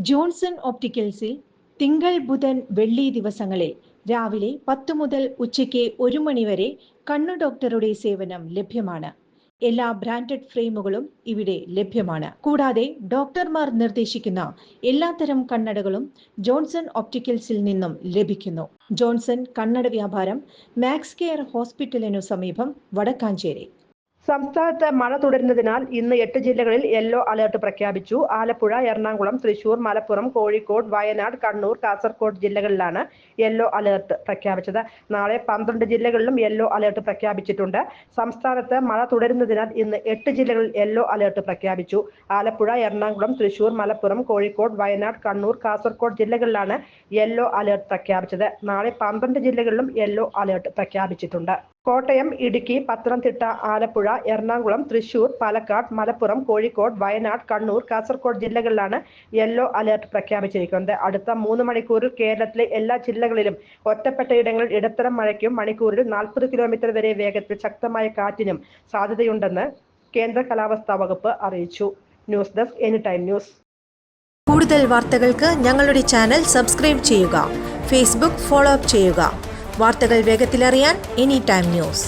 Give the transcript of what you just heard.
Johnson ഒപ്റ്റിക്കൽസിൽ തിങ്കൾ ബുധൻ വെള്ളി ദിവസങ്ങളിൽ രാവിലെ 10 മുതൽ ഉച്ചയ്ക്ക് 1 മണി വരെ കണ്ണു ഡോക്ടറുടെ സേവനം ലഭ്യമാണ്. എല്ലാ ബ്രാൻഡഡ് ഫ്രെയിമുകളും ഇവിടെ ലഭ്യമാണ്. കൂടാതെ ഡോക്ടർമാർ നിർദ്ദേശിക്കുന്ന എല്ലാത്തരം കണ്ണടകളും ജോൺസൺ ഒപ്റ്റിക്കൽസിൽ നിന്നും ലഭിക്കുന്നു. ജോൺസൺ കണ്ണട വ്യാപാരം മാക്സ് കെയർ ഹോസ്പിറ്റലിനു സമീപം, വടക്കാഞ്ചേരി. സംസ്ഥാനത്ത് മഴ തുടരുന്നതിനാൽ ഇന്ന് 8 ജില്ലകളിൽ യെല്ലോ അലർട്ട് പ്രഖ്യാപിച്ചു. ആലപ്പുഴ, എറണാകുളം, തൃശൂർ, മലപ്പുറം, കോഴിക്കോട്, വയനാട്, കണ്ണൂർ, കാസർഗോഡ് ജില്ലകളിലാണ് യെല്ലോ അലർട്ട് പ്രഖ്യാപിച്ചത്. നാളെ 12 ജില്ലകളിലും യെല്ലോ അലർട്ട് പ്രഖ്യാപിച്ചിട്ടുണ്ട്. സംസ്ഥാനത്ത് മഴ തുടരുന്നതിനാൽ ഇന്ന് 8 ജില്ലകളിൽ യെല്ലോ അലർട്ട് പ്രഖ്യാപിച്ചു. ആലപ്പുഴ, എറണാകുളം, തൃശൂർ, മലപ്പുറം, കോഴിക്കോട്, വയനാട്, കണ്ണൂർ, കാസർഗോഡ് ജില്ലകളിലാണ് യെല്ലോ അലർട്ട് പ്രഖ്യാപിച്ചത്. നാളെ 12 ജില്ലകളിലും യെല്ലോ അലർട്ട് പ്രഖ്യാപിച്ചിട്ടുണ്ട്. കോട്ടയം, ഇടുക്കി, പത്തനംതിട്ട, ആലപ്പുഴ, എറണാകുളം, തൃശൂർ, പാലക്കാട്, മലപ്പുറം, കോഴിക്കോട്, വയനാട്, കണ്ണൂർ, കാസർഗോഡ് ജില്ലകളിലാണ് യെല്ലോ അലർട്ട് പ്രഖ്യാപിച്ചിരിക്കുന്നത്. അടുത്ത 3 മണിക്കൂറിൽ കേരളത്തിലെ എല്ലാ ജില്ലകളിലും ഒറ്റപ്പെട്ട ഇടങ്ങളിൽ ഇടത്തരം മഴയ്ക്കും മണിക്കൂറിൽ 40 കിലോമീറ്റർ വരെ വേഗത്തിൽ ശക്തമായ കാറ്റിനും സാധ്യതയുണ്ടെന്ന് കേന്ദ്ര കാലാവസ്ഥാ വകുപ്പ് അറിയിച്ചു. News desk anytime news. കൂടുതൽ വാർത്തകൾക്ക് ഞങ്ങളുടെ ചാനൽ സബ്സ്ക്രൈബ് ചെയ്യുക. ഫേസ്ബുക്ക് ഫോളോ അപ്പ് ചെയ്യുക. വാർത്തകൾ വേഗത്തിലറിയാൻ എനിടൈം ന്യൂസ്.